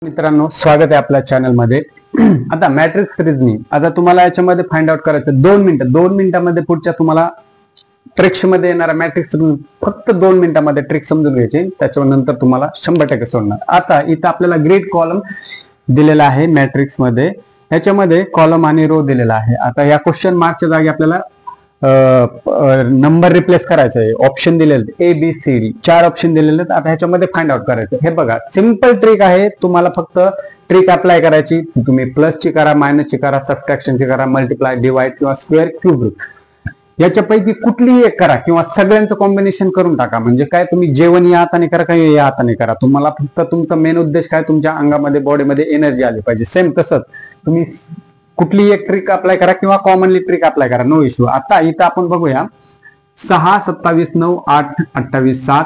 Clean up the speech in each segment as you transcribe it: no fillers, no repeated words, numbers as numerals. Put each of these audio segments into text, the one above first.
मित्रांनो, स्वागत आहे आपल्या चॅनल मध्ये. आता मॅट्रिक्स रिझनिंग आता तुम्हाला याच्यामध्ये फाइंड आउट करायचं 2 मिनिटामध्ये पुढच्या तुम्हाला ट्रिक्स मध्ये येणारा मॅट्रिक्स फक्त 2 मिनिटामध्ये ट्रिक समजून घ्यायची, त्याच्यानंतर तुम्हाला 100% सोडणार. आता इथं आपल्याला ग्रीड कॉलम दिलेला आहे मॅट्रिक्स मध्ये, ह्याच्यामध्ये कॉलम आणि रो दिलेला आहे. आता या क्वेश्चन मार्कच्या जागी आपल्याला नंबर रिप्लेस करायचा आहे. ऑप्शन दिलेले ABCD 4 ऑप्शन दिलेले आहेत. आता ह्याच्यामध्ये फाइंड आउट करायचं. हे बघा, सिंपल ट्रिक आहे. तुम्हाला फक्त ट्रिक अप्लाय करायची. तुम्ही प्लसची करा, मायनसची करा, सबट्रॅक्शनची करा, मल्टिप्लाय, डिवाइड किंवा स्क्वेअर, क्यूब रूट याच्यापैकी कुठलीही एक करा किंवा सगळ्यांचं कॉम्बिनेशन करून टाका. म्हणजे काय, तुम्ही जेवण या हाताने करा काही या हाताने करा, तुम्हाला फक्त तुमचा मेन उद्देश काय, तुमच्या अंगामध्ये बॉडीमध्ये एनर्जी आली पाहिजे. सेम तसंच तुम्ही कुठलीही एक ट्रिक अप्लाय करा किंवा कॉमनली ट्रिक अप्लाय करा, नो इश्यू. आता इथं आपण बघूया 6, 27, 9, 8, 28, 7,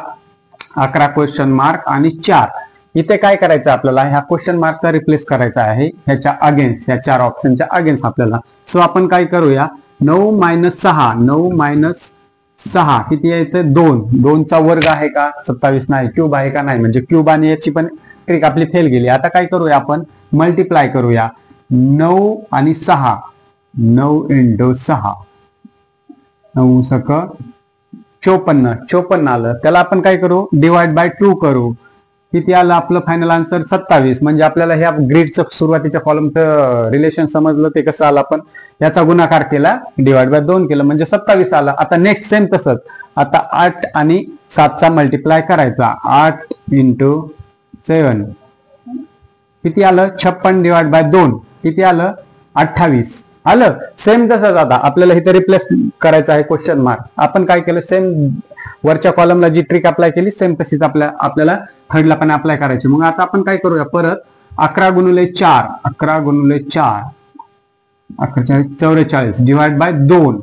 11 क्वेश्चन मार्क आणि 4. इथे काय करायचं आपल्याला, ह्या क्वेश्चन मार्कचा रिप्लेस करायचा आहे ह्याच्या अगेन्स्ट, ह्या 4 ऑप्शनच्या अगेन्स्ट आपल्याला. सो आपण काय करूया, 9 - 6, 9 - 6 किती यायचं, 2. 2चा वर्ग आहे का, 27 नाही. क्यूब आहे का, नाही. म्हणजे क्यूब आणि याची पण ट्रिक आपली फेल गेली. आता काय करूया, आपण मल्टिप्लाय करूया. 9 आणि 6, 9 × 6, 9 × 6 54 आलं. त्याला आपण काय करू, डिवाइड बाय 2 करू. किती आलं आपलं फायनल आन्सर, 27. म्हणजे आपल्याला ह्या ग्रीडचं सुरुवातीच्या कॉलमचं रिलेशन समजलं, ते कसं आलं, आपण याचा गुणाकार केला, डिवाइड बाय 2 केलं, म्हणजे 27 आलं. आता नेक्स्ट सेम तसंच, आता 8 आणि 7चा मल्टिप्लाय करायचा. 8 × 7 किती आलं, 56 डिवाइड बाय 2 किती आलं, 28 आलं. सेम तसंच आता आपल्याला इथे रिप्लेस करायचं आहे क्वेश्चन मार्क. आपण काय केलं, सेम वरच्या कॉलमला जी ट्रिक अप्लाय केली सेम तशीच आपल्याला थर्डला पण अप्लाय करायची. मग आता आपण काय करूया, परत 11 × 4, 11 × 4 44 डिवाइड बाय 2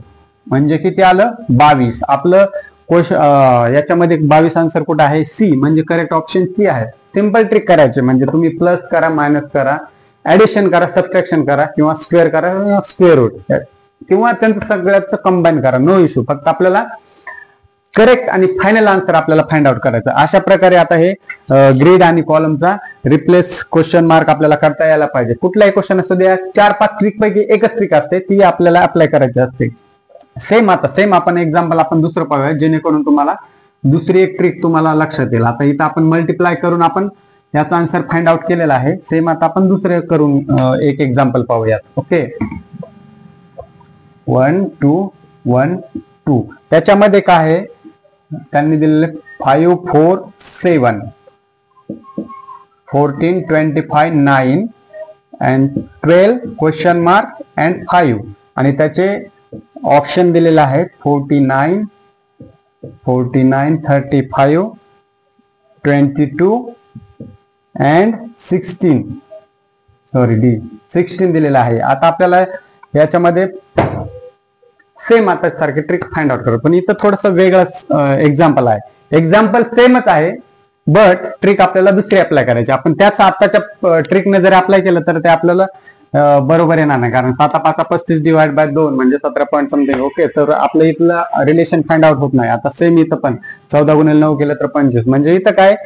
म्हणजे किती आलं, 22. आपलं याच्यामध्ये 22 आन्सर कुठं आहे, सी. म्हणजे करेक्ट ऑप्शन सी आहे. सिंपल ट्रिक करायचे, म्हणजे तुम्ही प्लस करा, मायनस करा, ऍडिशन करा, सबट्रॅक्शन करा किंवा स्क्वेअर करा, स्क्वेअर रूट किंवा त्यांचं सगळ्याचं कंबाईन करा, नो इश्यू. फक्त आपल्याला करेक्ट आणि फायनल आन्सर आपल्याला फाइंड आउट करायचा. अशा प्रकारे आता हे ग्रीड आणि कॉलमचा रिप्लेस क्वेश्चन मार्क आपल्याला करता यायला पाहिजे. कुठलाही क्वेश्चन असू द्या, 4-5 ट्रिक पैकी एकच ट्रिक असते, ती आपल्याला अप्लाय करायची असते. सेम आपण एक्झाम्पल आपण दुसरं पाहूया, जेणेकरून तुम्हाला दुसरी एक ट्रिक तुम्हाला लक्षात येईल. आता इथं आपण मल्टिप्लाय करून आपण याचा आन्सर फाइंड आउट केलेला आहे. सेम आता आपण दुसरे करून एक एक्झाम्पल पाहूयात. ओके, 1 2 1 2 त्याच्यामध्ये काय आहे, त्यांनी दिलेले 5 4 7 14 25 9 and 12 क्वेश्चन मार्क अँड 5 आणि त्याचे ऑप्शन दिलेले आहेत 49 35 22 and 16 दिलेला आहे. आता आपल्याला याच्यामध्ये सेम आता सारखे ट्रिक फाइंड आउट करू, पण इथं थोडस वेगळं एक्झाम्पल आहे. एक्झाम्पल सेमच आहे, बट ट्रिक आपल्याला दुसरी अप्लाय करायची. आपण त्याच आताच्या ट्रिकने जर अप्लाय केलं तर ते आपल्याला बरोबर येणार नाही, कारण 7 5 35 डिवाइड बाय 2 म्हणजे 17 पॉईंट समथिंग. ओके, तर आपलं इथलं रिलेशन फाइंड आउट होत नाही. आता सेम इथं पण 14 × 9 केलं तर 25, म्हणजे इथं काय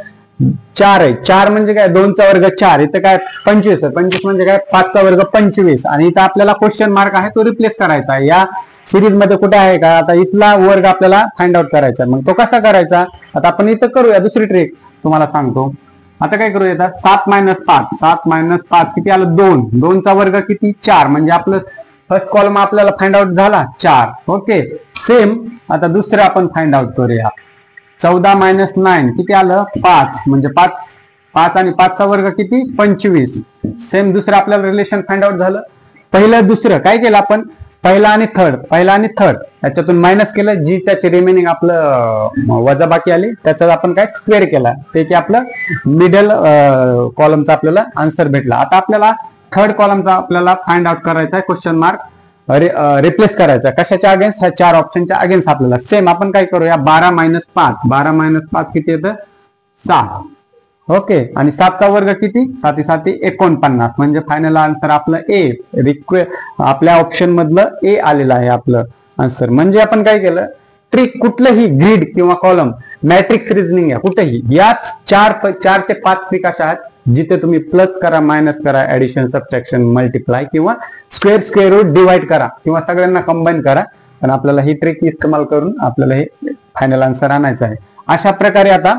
4 आहे. 4 म्हणजे काय, 2चा वर्ग 4, इथं काय 25 आहे. 25 म्हणजे काय, 5चा वर्ग 25. आणि इथं आपल्याला क्वेश्चन मार्क आहे तो रिप्लेस करायचा आहे. या सिरीज मध्ये कुठे आहे का, आता इथला वर्ग आपल्याला फाइंड आउट करायचा. मग तो कसा करायचा, आता आपण इथं करूया दुसरी ट्रिक, तुम्हाला सांगतो. आता काय करूया, 7 - 5 किती आलं, 2. 2चा वर्ग किती, 4. म्हणजे आपलं फर्स्ट कॉलम आपल्याला फाइंड आउट झाला 4. ओके, सेम आता दुसरं आपण फाइंड आउट करूया. 14 - 9 किती आलं, 5. म्हणजे 5 आणि 5चा वर्ग किती, 25. सेम दुसरं आपल्याला रिलेशन फाइंड आउट झालं. पहिलं दुसरं काय केलं आपण, पहिला आणि थर्ड याच्यातून मायनस केलं, जी त्याची रिमेनिंग आपलं वजाबाकी आली त्याचा आपण काय स्क्वेअर केला, त्याची आपलं मिडल कॉलमचा आपल्याला आन्सर भेटला. आता आपल्याला थर्ड कॉलमचा आपल्याला फाइंड आउट करायचा आहे, क्वेश्चन मार्क रिप्लेस करायचा. कशाच्या अगेन्स्ट, ह्या 4 ऑप्शनच्या अगेन्स्ट आपल्याला. सेम आपण काय करूया, 12 - 5 किती येतं, 6. ओके, आणि 7चा वर्ग किती, 7 7 49. म्हणजे फायनल आन्सर आपलं ए, आपल्या ऑप्शन मधलं ए आलेलं आहे आपलं आन्सर. म्हणजे आपण काय केलं, ट्रिक कुठलंही ग्रीड किंवा कॉलम मॅट्रिक्स रिझनिंग आहे कुठेही याच 4 ते 5 ट्रिक अशा आहेत जिथे तुम्ही प्लस करा, मायनस करा, ऍडिशन, सबट्रॅक्शन, मल्टिप्लाय किंवा स्क्वेअर रूट डिवाइड करा किंवा सगळ्यांना कंबाईन करा, पण आपल्याला ही ट्रिक इस्तेमाल करून आपल्याला हे फायनल आन्सर आणायचं आहे. अशा प्रकारे आता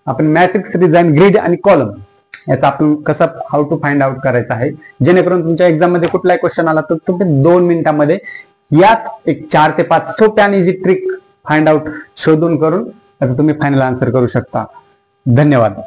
आपण मॅट्रिक्स डिझाइन, ग्रिड आणि कॉलम याचा आपण कसं हाऊ टू फाइंड आउट करायचं आहे, जेणेकरून तुमच्या एक्झाम मध्ये कुठलाही क्वेश्चन आला तर तुम्ही 2 मिनिटांमध्ये याच एक 4 ते 5 सोप्या आणि इझी ट्रिक फाइंड आउट शोधून करून आता तुम्ही फायनल आन्सर करू शकता. धन्यवाद.